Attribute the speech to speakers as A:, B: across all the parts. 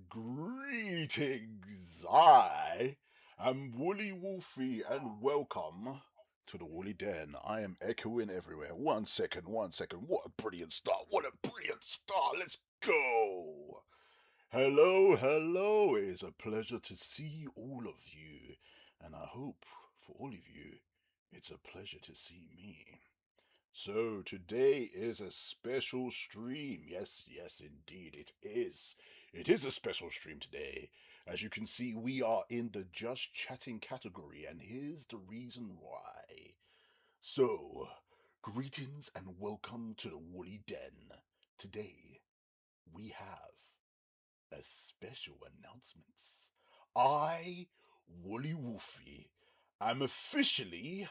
A: Greetings, I am Woolly Wolfie, and welcome to the Woolly Den. I am echoing everywhere. 1 second, 1 second. What a brilliant start! What a brilliant start! Let's go! Hello, hello. It is a pleasure to see all of you, and I hope for all of you, it's a pleasure to see me. So today is a special stream. Yes, yes, indeed, it is. It is a special stream today. As you can see, we are in the just chatting category, and here's the reason why. So, greetings and welcome to the Woolly Den. Today, we have a special announcements. I, Woolly Wolfie, am officially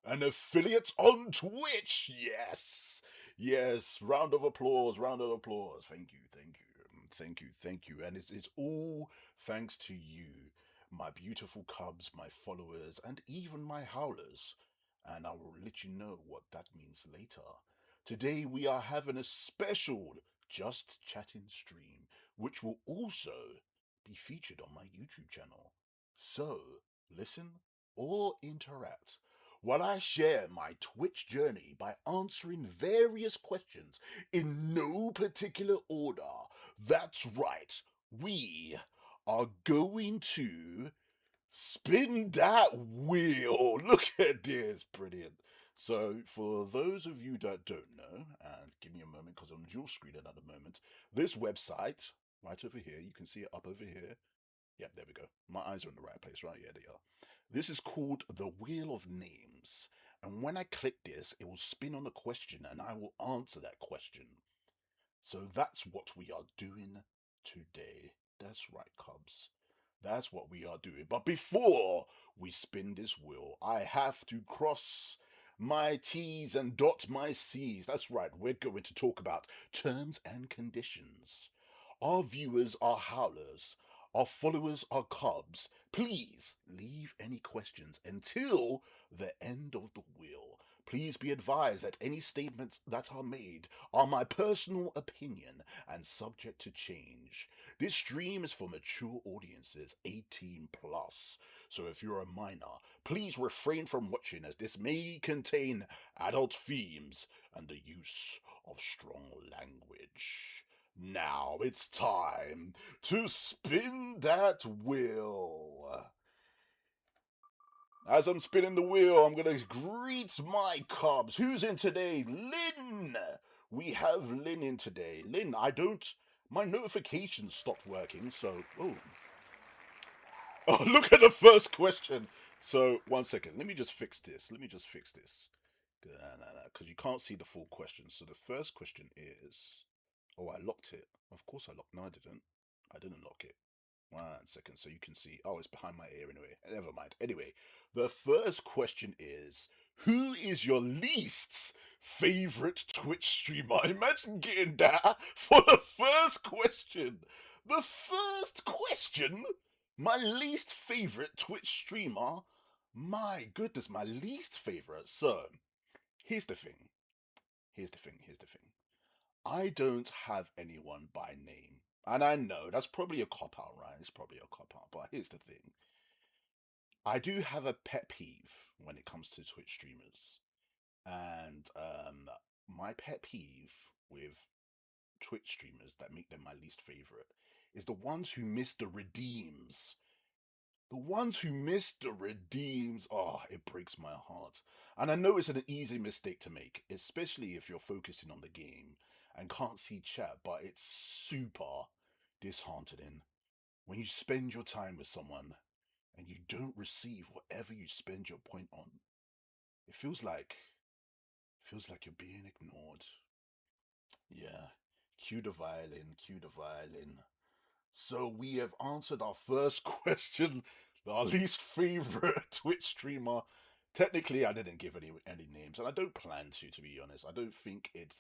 A: an affiliate on Twitch. Yes. Yes. Round of applause. Round of applause. Thank you. Thank you. Thank you. Thank you. And it's all thanks to you, my beautiful cubs, my followers, and even my howlers. And I will let you know what that means later. Today we are having a special Just Chatting stream, which will also be featured on my YouTube channel. So, listen or interact while I share my Twitch journey by answering various questions in no particular order. That's right, we are going to spin that wheel. Look at this, brilliant. So, for those of you that don't know, and give me a moment because I'm dual screening at the moment, this website, right over here, you can see it up over here. Yep, there we go. My eyes are in the right place, right? Yeah, they are. This is called the Wheel of Names. And when I click this, it will spin on a question and I will answer that question. So that's what we are doing today. That's right, Cubs. That's what we are doing. But before we spin this wheel, I have to cross my T's and dot my C's. That's right, we're going to talk about terms and conditions. Our viewers are howlers. Our followers are cubs. Please leave any questions until the end of the wheel. Please be advised that any statements that are made are my personal opinion and subject to change. This stream is for mature audiences 18 plus. So if you're a minor, please refrain from watching as this may contain adult themes and the use of strong language. Now it's time to spin that wheel. As I'm spinning the wheel, I'm gonna greet my cubs. Who's in today? Lynn! We have Lynn in today. Lynn, I don't. My notifications stopped working, so. Oh. Oh, look at the first question. So, 1 second. Let me just fix this. Let me just fix this. Because you can't see the full question. So, the first question is. Oh, I locked it. Of course I locked. No, I didn't. I didn't lock it. 1 second, so you can see. Oh, it's behind my ear anyway. Never mind. Anyway, the first question is: who is your least favorite Twitch streamer? Imagine getting that for the first question. The first question? My least favorite Twitch streamer? My goodness, my least favorite. So, here's the thing. Here's the thing. Here's the thing. I don't have anyone by name. And I know that's probably a cop out, right? It's probably a cop out. But here's the thing: I do have a pet peeve when it comes to Twitch streamers. And my pet peeve with Twitch streamers that make them my least favorite is the ones who miss the redeems. The ones who miss the redeems, oh, it breaks my heart. And I know it's an easy mistake to make, especially if you're focusing on the game and can't see chat, but it's super disheartening when you spend your time with someone and you don't receive whatever you spend your point on. It feels like you're being ignored. Yeah. Cue the violin, cue the violin. So we have answered our first question, our least favorite Twitch streamer. Technically, I didn't give any names, and I don't plan to be honest. I don't think it's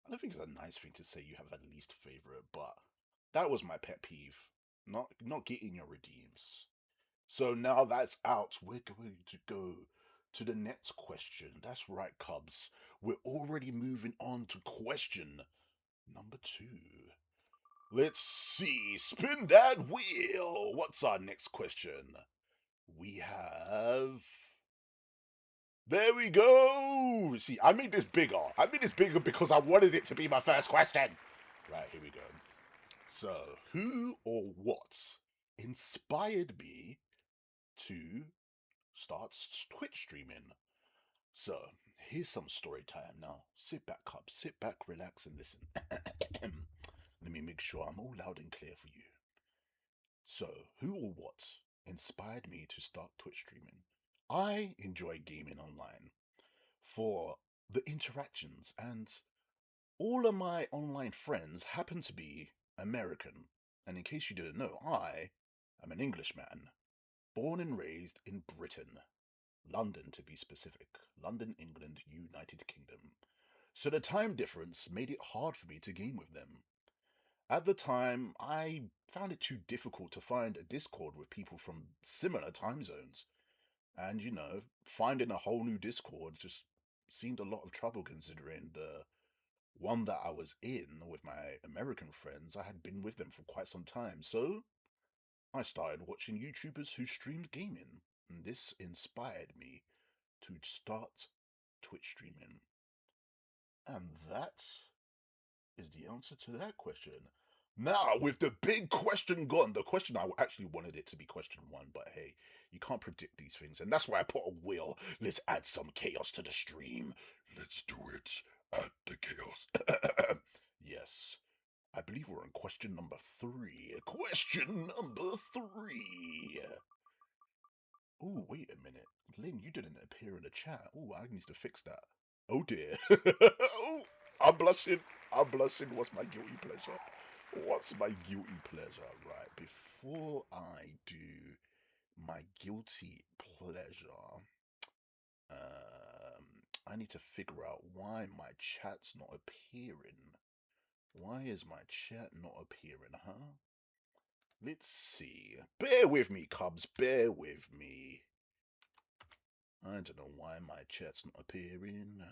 A: a nice thing to say you have a least favorite, but that was my pet peeve. Not getting your redeems. So now that's out, we're going to go to the next question. That's right, Cubs. We're already moving on to question number two. Let's see. Spin that wheel. What's our next question? We have. There we go. See, I made this bigger. I made this bigger because I wanted it to be my first question. Right, here we go. So, who or what inspired me to start Twitch streaming? So, here's some story time now. Sit back, Cubs. Sit back, relax, and listen. Let me make sure I'm all loud and clear for you. So, who or what inspired me to start Twitch streaming? I enjoy gaming online for the interactions, and all of my online friends happen to be American. And in case you didn't know, I am an Englishman, born and raised in Britain, London to be specific, London, England, United Kingdom. So the time difference made it hard for me to game with them. At the time, I found it too difficult to find a Discord with people from similar time zones. And, finding a whole new Discord just seemed a lot of trouble considering the one that I was in with my American friends. I had been with them for quite some time. So I started watching YouTubers who streamed gaming. And this inspired me to start Twitch streaming. And that is the answer to that question. Now, with the big question gone, the question I actually wanted it to be question one, but hey, you can't predict these things, and that's why I put a wheel. Let's add some chaos to the stream. Let's do it. Add the chaos. Yes, I believe we're on question number three. Question number three. Oh, wait a minute. Lynn, you didn't appear in the chat. Oh, I need to fix that. Oh dear. Oh, I'm blushing. I'm blushing. What's my guilty pleasure? What's my guilty pleasure? Right, before I do my guilty pleasure, I need to figure out why my chat's not appearing. Why is my chat not appearing, huh? Let's see. Bear with me, Cubs. Bear with me. I don't know why my chat's not appearing.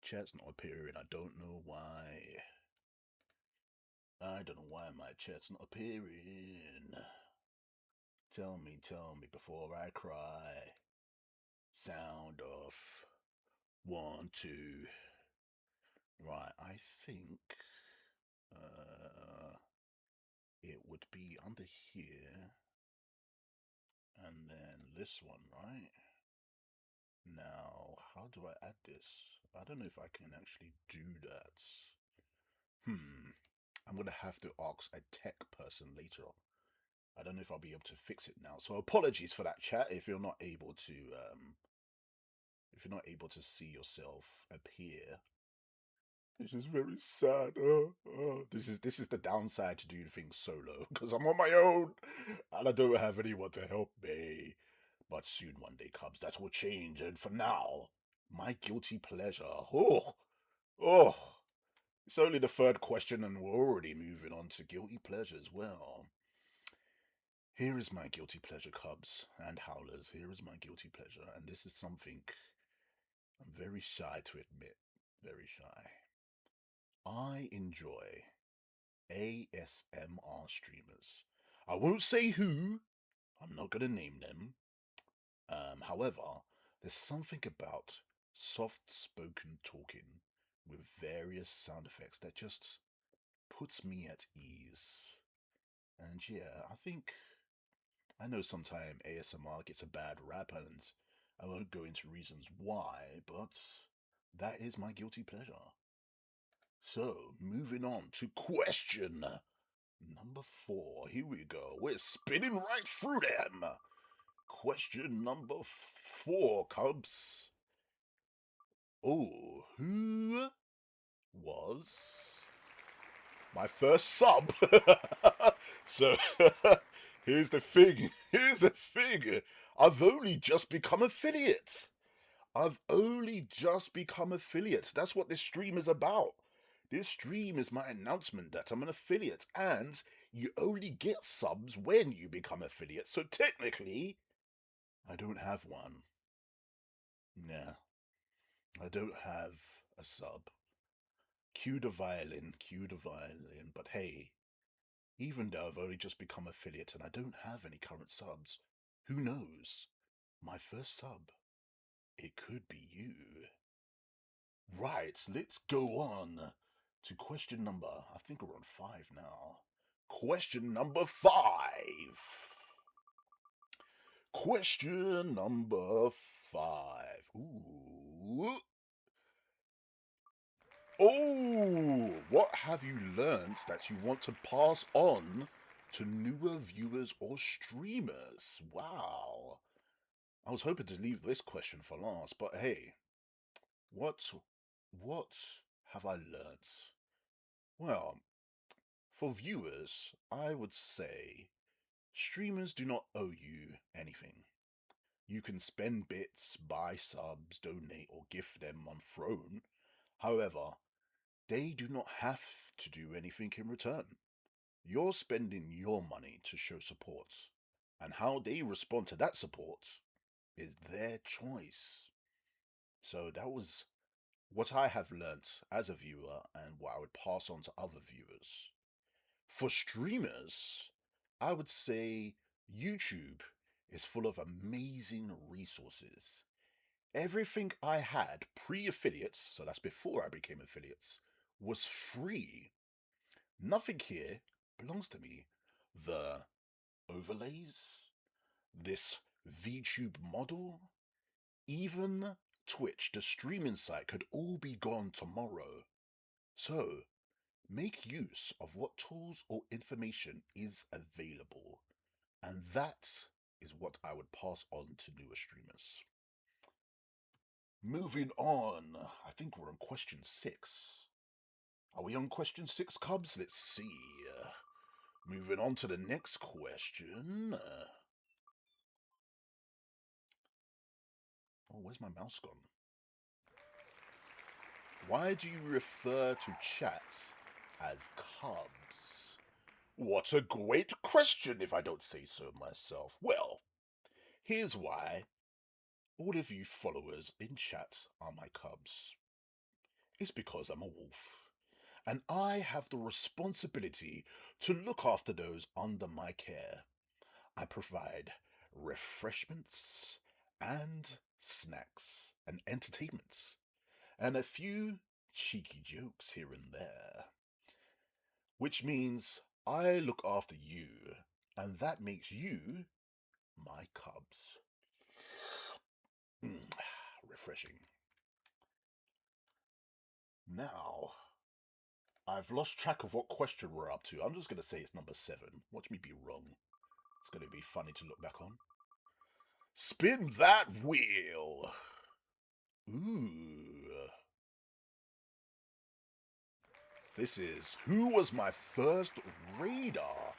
A: Chat's not appearing. I don't know why. I don't know why my chat's not appearing. Tell me before I cry. Sound off. 1, 2. Right, I think uh, it would be under here. And then this one, right? Now, how do I add this? I don't know if I can actually do that. I'm gonna have to ask a tech person later. I don't know if I'll be able to fix it now. So apologies for that, chat. If you're not able to see yourself appear, this is very sad. This is the downside to doing things solo because I'm on my own and I don't have anyone to help me. But soon, one day, Cubs, that will change. And for now, my guilty pleasure. Oh, it's only the third question, and we're already moving on to guilty pleasures. Well, here is my guilty pleasure, Cubs and Howlers. Here is my guilty pleasure, and this is something I'm very shy to admit. Very shy. I enjoy ASMR streamers. I won't say who, I'm not going to name them. However, there's something about soft spoken talking with various sound effects that just puts me at ease. And yeah, I know sometimes ASMR gets a bad rap, and I won't go into reasons why, but that is my guilty pleasure. So, moving on to question number 4. Here we go. We're spinning right through them. Question number 4, Cubs. Oh, who was my first sub? So, here's the thing. Here's the thing. I've only just become affiliate. I've only just become affiliate. That's what this stream is about. This stream is my announcement that I'm an affiliate, and you only get subs when you become affiliate. So technically, I don't have one. Nah, I don't have a sub. Cue the violin, cue the violin. But hey, even though I've only just become affiliate and I don't have any current subs, who knows? My first sub, it could be you. Right, let's go on to question number. I think we're on 5 now. Question number 5. Question number 5. Ooh. Oh, what have you learnt that you want to pass on to newer viewers or streamers? Wow. I was hoping to leave this question for last, but hey, what what have I learnt? Well, for viewers, I would say streamers do not owe you anything. You can spend bits, buy subs, donate, or gift them on Throne. However, they do not have to do anything in return. You're spending your money to show support, and how they respond to that support is their choice. So that was what I have learnt as a viewer and what I would pass on to other viewers. For streamers, I would say YouTube is full of amazing resources. Everything I had pre affiliates, so that's before I became affiliates, was free. Nothing here belongs to me. The overlays, this VTube model, even Twitch, the streaming site, could all be gone tomorrow. So, make use of what tools or information is available. And that is what I would pass on to newer streamers. Moving on, I think we're on question 6. Are we on question 6, Cubs? Let's see. Moving on to the next question. Oh, where's my mouse gone? Why do you refer to chat as Cubs? What a great question, if I don't say so myself. Well, here's why. All of you followers in chat are my Cubs. It's because I'm a wolf. And I have the responsibility to look after those under my care. I provide refreshments and snacks and entertainments and a few cheeky jokes here and there. Which means I look after you, and that makes you my Cubs. Refreshing. Now, I've lost track of what question we're up to. I'm just going to say it's number 7. Watch me be wrong. It's going to be funny to look back on. Spin that wheel! Ooh. This is who was my first radar?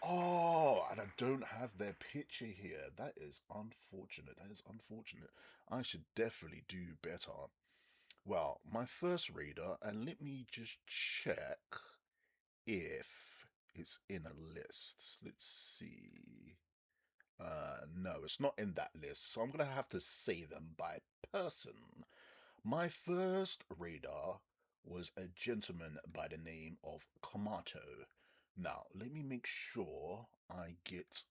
A: Oh, and I don't have their picture here. That is unfortunate. That is unfortunate. I should definitely do better. Well, my first radar, and let me just check if it's in a list. Let's see. No, it's not in that list, so I'm gonna have to say them by person. My first radar was a gentleman by the name of Kamato. Now, let me make sure I get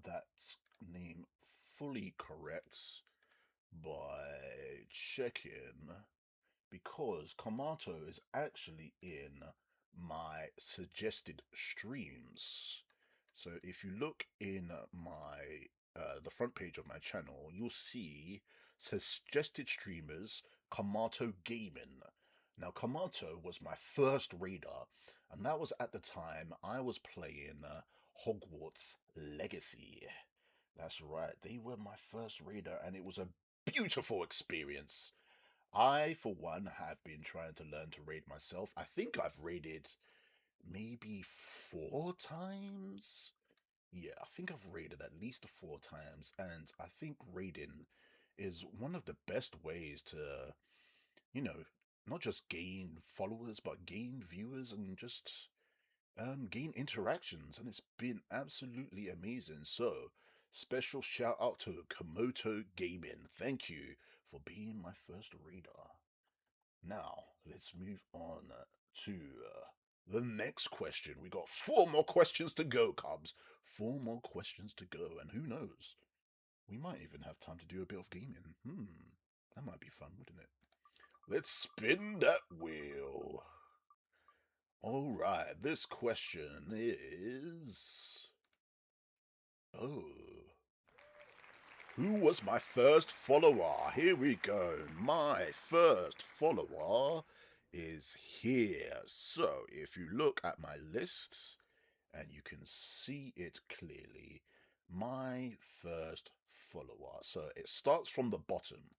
A: that name fully correct by checking, because Kamato is actually in my suggested streams. So if you look in my the front page of my channel, you'll see suggested streamers Kamato Gaming. Now Kamato was my first radar, and that was at the time I was playing Hogwarts Legacy. That's right, they were my first radar, and it was a beautiful experience. I, for one, have been trying to learn to raid myself. I think I've raided maybe 4 times. Yeah, I think I've raided at least 4 times, and I think raiding is one of the best ways to, you know, not just gain followers, but gain viewers and just gain interactions, and it's been absolutely amazing. So, special shout out to Komoto Gaming. Thank you for being my first raider. Now, let's move on to the next question. We got four more questions to go, Cubs. Four more questions to go, and who knows? We might even have time to do a bit of gaming. That might be fun, wouldn't it? Let's spin that wheel. All right, this question is. Oh. Who was my first follower? Here we go. My first follower is here. So, if you look at my list and you can see it clearly, my first follower. So, it starts from the bottom.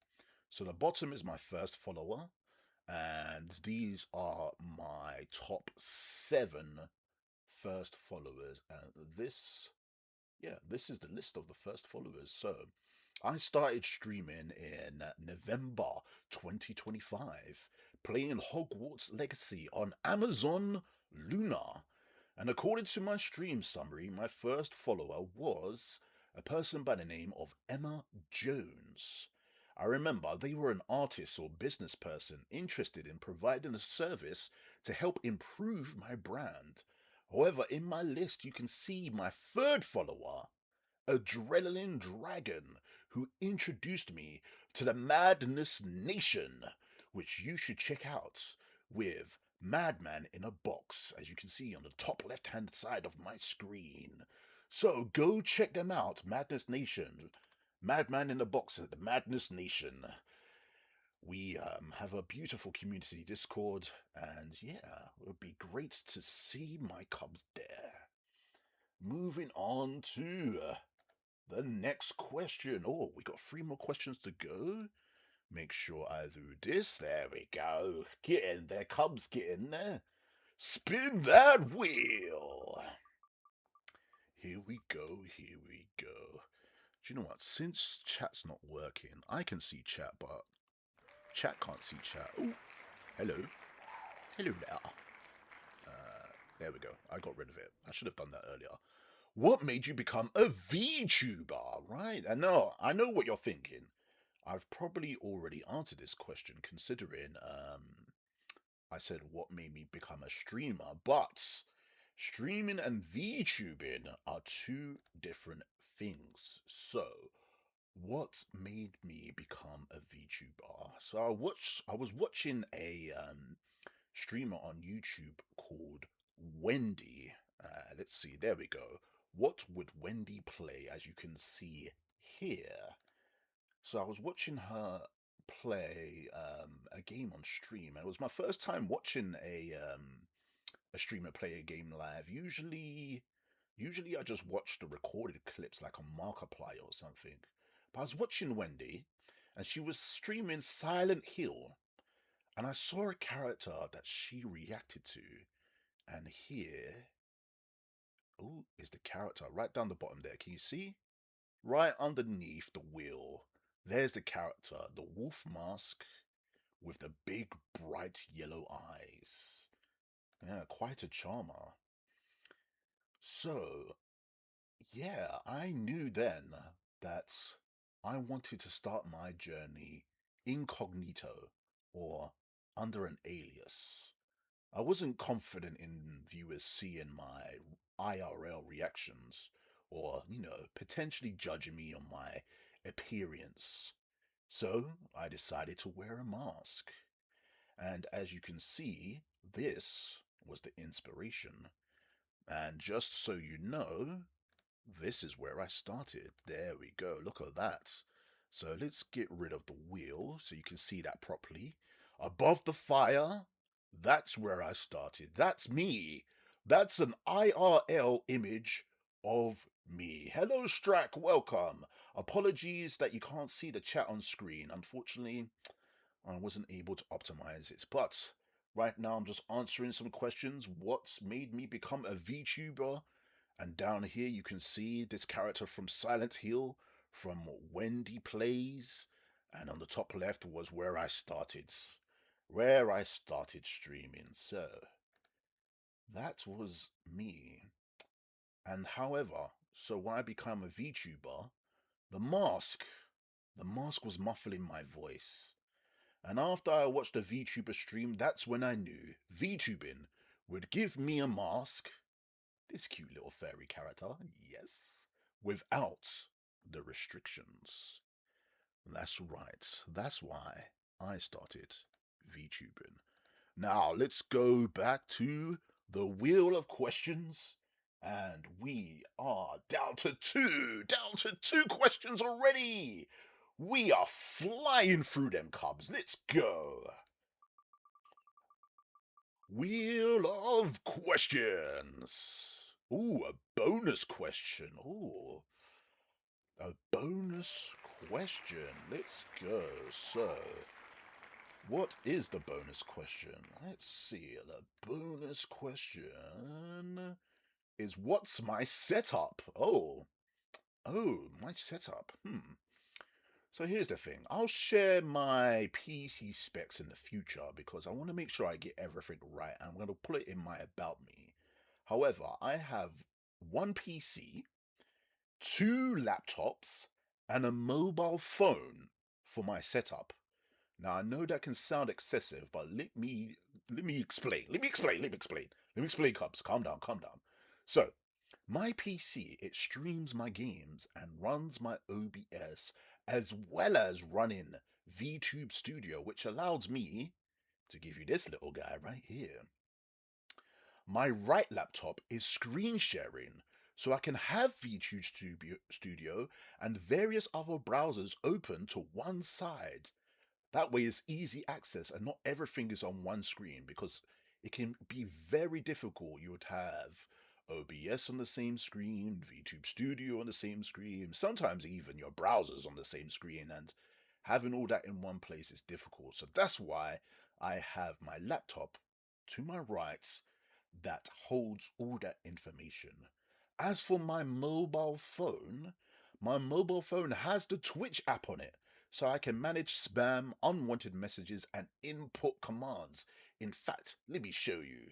A: So, the bottom is my first follower, and these are my top 7 first followers. And this is the list of the first followers. So I started streaming in November 2025, playing Hogwarts Legacy on Amazon Luna. And according to my stream summary, my first follower was a person by the name of Emma Jones. I remember they were an artist or business person interested in providing a service to help improve my brand. However, in my list, you can see my third follower, Adrenaline Dragon, who introduced me to the Madness Nation, which you should check out with Madman in a Box, as you can see on the top left hand side of my screen. So go check them out, Madness Nation. Madman in a Box at the Madness Nation. We have a beautiful community Discord, and yeah, it would be great to see my cubs there. Moving on to the next question. Oh, we got 3 more questions to go. Make sure I do this. There we go. Get in there, cubs, get in there. Spin that wheel. Here we go, here we go. Do you know what? Since chat's not working, I can see chat, but chat can't see chat. Oh, hello. Hello there. There we go. I got rid of it. I should have done that earlier. What made you become a VTuber? Right? And now I know what you're thinking. I've probably already answered this question considering I said what made me become a streamer, but streaming and VTubing are two different things. So, what made me become a VTuber? So I was watching a streamer on YouTube called Wendy. Let's see, there we go. What would Wendy play? As you can see here. So I was watching her play a game on stream, and it was my first time watching a streamer play a game live. Usually I just watch the recorded clips like on Markiplier or something. But I was watching Wendy, and she was streaming Silent Hill, and I saw a character that she reacted to, and here, oh, is the character right down the bottom there. Can you see? Right underneath the wheel, there's the character, the wolf mask with the big bright yellow eyes. Yeah, quite a charmer. So, yeah, I knew then that I wanted to start my journey incognito or under an alias. I wasn't confident in viewers seeing my IRL reactions or, potentially judging me on my appearance. So I decided to wear a mask. And as you can see, this was the inspiration. And just so you know, this is where I started. There we go. Look at that. So let's get rid of the wheel so you can see that properly. Above the fire, that's where I started. That's me. That's an IRL image of me. Hello, Strack. Welcome. Apologies that you can't see the chat on screen. Unfortunately, I wasn't able to optimize it. But right now, I'm just answering some questions. What's made me become a VTuber? And down here you can see this character from Silent Hill, from Wendy Plays, and on the top left was where I started streaming. So that was me. And however, so when I became a VTuber, the mask, the mask was muffling my voice. And after I watched a VTuber stream, that's when I knew VTubing would give me a mask, this cute little fairy character, yes, without the restrictions. That's right, that's why I started VTubing. Now let's go back to the wheel of questions. And we are down to two questions already. We are flying through them cubs. Let's go. Wheel of questions. Ooh, a bonus question. Ooh, a bonus question. Let's go. So, what is the bonus question? Let's see. The bonus question is what's my setup? Oh, my setup. So here's the thing. I'll share my PC specs in the future because I want to make sure I get everything right. I'm going to put it in my about me. However, I have one PC, two laptops, and a mobile phone for my setup. Now I know that can sound excessive, but let me explain. Let me explain, Cubs. Calm down, calm down. So, my PC, it streams my games and runs my OBS as well as running VTube Studio, which allows me to give you this little guy right here. My right laptop is screen sharing, so I can have VTube Studio and various other browsers open to one side. That way, it's easy access and not everything is on one screen because it can be very difficult. You would have OBS on the same screen, VTube Studio on the same screen, sometimes even your browsers on the same screen, and having all that in one place is difficult. So that's why I have my laptop to my right that holds all that information. As for my mobile phone has the Twitch app on it, so I can manage spam, unwanted messages, and input commands. In fact, let me show you.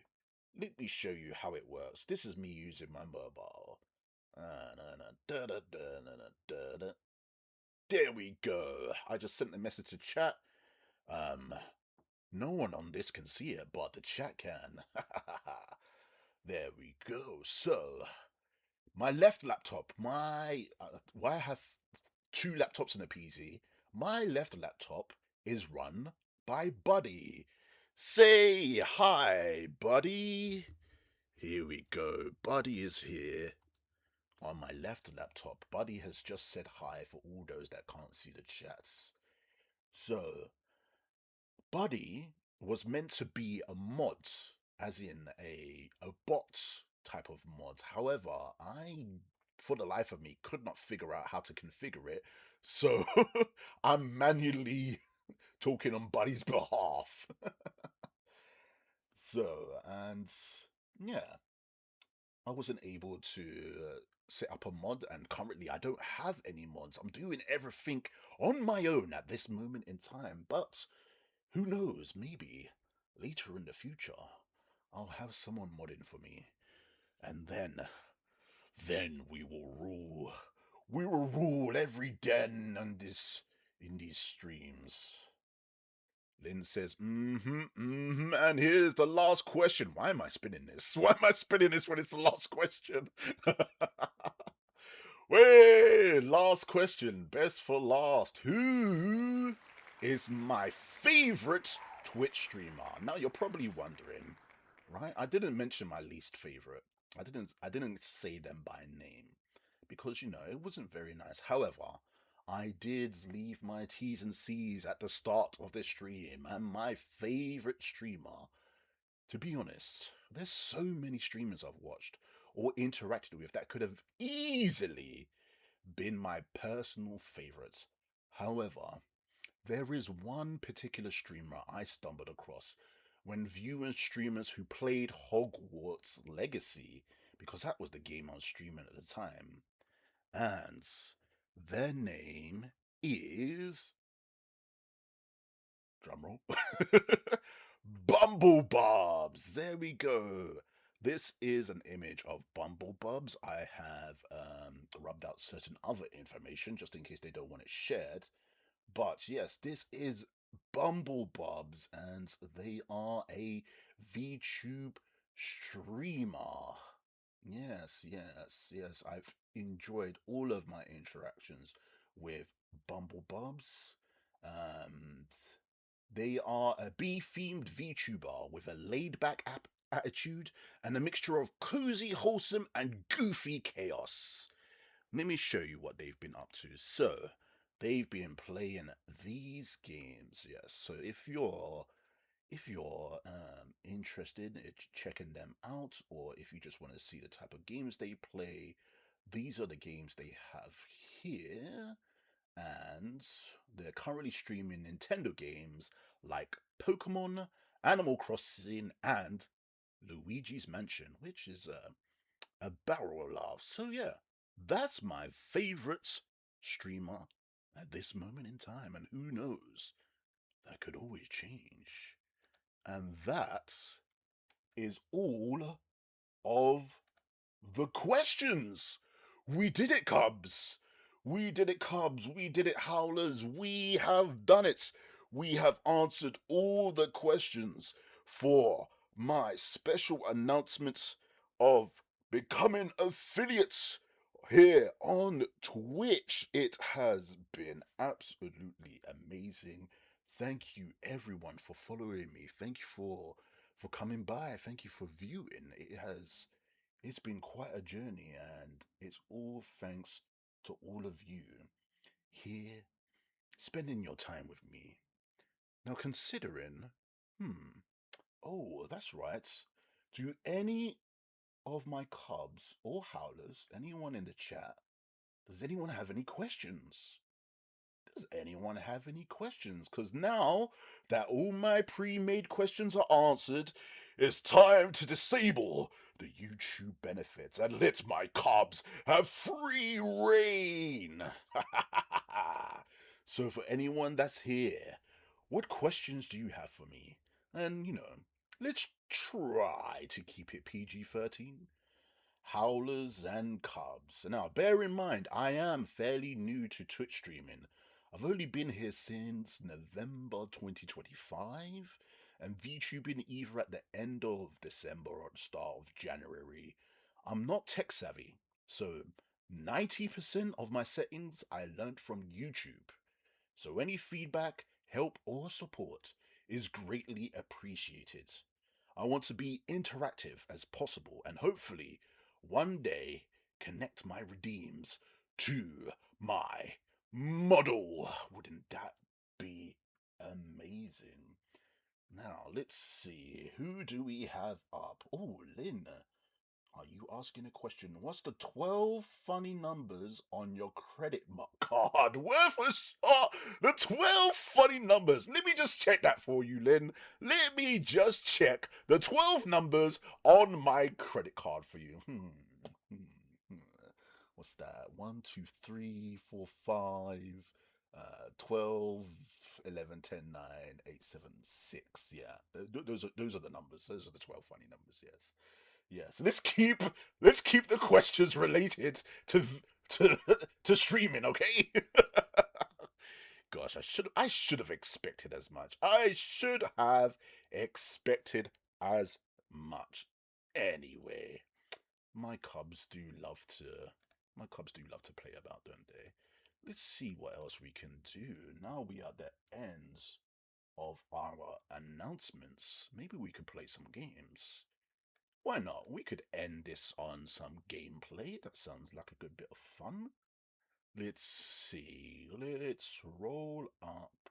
A: Let me show you how it works. This is me using my mobile. There we go. I just sent the message to chat. Um, no one on this can see it, but the chat can. There we go. So, my left laptop, why I have two laptops in a PC. My left laptop is run by Buddy. Say hi, Buddy. Here we go. Buddy is here on my left laptop. Buddy has just said hi for all those that can't see the chats. So, Buddy was meant to be a mod, as in a bot type of mod. However, for the life of me, could not figure out how to configure it. So I'm manually talking on Buddy's behalf. So, and yeah, I wasn't able to set up a mod, and currently I don't have any mods. I'm doing everything on my own at this moment in time, but who knows, maybe later in the future I'll have someone modding for me, and then we will rule. We will rule every den in these streams. Lynn says, and here's the last question. Why am I spinning this? Why am I spinning this when it's the last question? Wait, last question. Best for last. Who is my favorite Twitch streamer? Now you're probably wondering, right? I didn't mention my least favorite. I didn't say them by name because it wasn't very nice. However, I did leave my T's and C's at the start of the stream, and my favorite streamer, to be honest, there's so many streamers I've watched or interacted with that could have easily been my personal favorites. However, there is one particular streamer I stumbled across when viewing streamers who played Hogwarts Legacy, because that was the game I was streaming at the time, and their name is drumroll Bumblebobs. There we go. This is an image of Bumblebobs. I have rubbed out certain other information just in case they don't want it shared. But yes, this is Bumblebubs, and they are a VTube streamer. Yes. I've enjoyed all of my interactions with Bumblebubs. And they are a bee themed VTuber with a laid back attitude and a mixture of cozy, wholesome, and goofy chaos. Let me show you what they've been up to. So, they've been playing these games. Yes. So if you're interested in checking them out, or if you just want to see the type of games they play, these are the games they have here. And they're currently streaming Nintendo games like Pokemon, Animal Crossing, and Luigi's Mansion, which is a barrel of laughs. So yeah, that's my favorite streamer at this moment in time, and who knows, that could always change. And that is all of the questions. We did it, Cubs. We did it, Cubs. We did it, Howlers. We have done it. We have answered all the questions for my special announcement of becoming affiliates here on Twitch. It has been absolutely amazing. Thank you everyone for following me. Thank you for coming by. Thank you for viewing. It's been quite a journey, and it's all thanks to all of you here spending your time with me. Now, considering, hmm, oh, that's right. Do any of my Cubs or Howlers, anyone in the chat, does anyone have any questions? Does anyone have any questions? Because now that all my pre made questions are answered, it's time to disable the YouTube benefits and let my cobs have free reign. So, for anyone that's here, what questions do you have for me? And, let's try to keep it PG 13. Howlers and Cubs. Now, bear in mind, I am fairly new to Twitch streaming. I've only been here since November 2025, and VTubing either at the end of December or the start of January. I'm not tech savvy, so 90% of my settings I learned from YouTube. So any feedback, help, or support is greatly appreciated. I want to be interactive as possible and hopefully one day connect my redeems to my model. Wouldn't that be amazing? Now, let's see. Who do we have up? Oh, Lynn. Are you asking a question? What's the 12 funny numbers on your credit card? Worth a shot! The 12 funny numbers. Let me just check that for you, Lynn. Let me just check the 12 numbers on my credit card for you. Hmm. What's that? 1, 2, 3, 4, 5, 12, 11, 10, 9, 8, 7, 6. Yeah, those are the numbers. Those are the 12 funny numbers, yes. Yes, let's keep the questions related to to streaming, okay? Gosh, I should have expected as much. I should have expected as much. Anyway, my Cubs do love to my Cubs do love to play about, don't they? Let's see what else we can do. Now we are at the end of our announcements. Maybe we could play some games. Why not? We could end this on some gameplay. That sounds like a good bit of fun. Let's see. Let's roll up.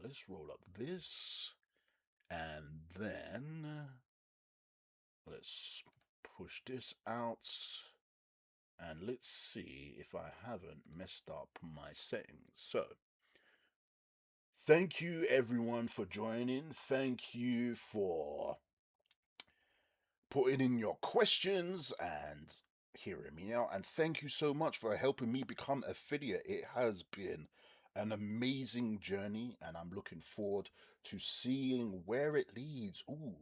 A: Let's roll up this. And then let's push this out. And let's see if I haven't messed up my settings. So, thank you everyone for joining. Thank you for putting in your questions and hearing me out. And thank you so much for helping me become affiliate. It has been an amazing journey, and I'm looking forward to seeing where it leads. Ooh.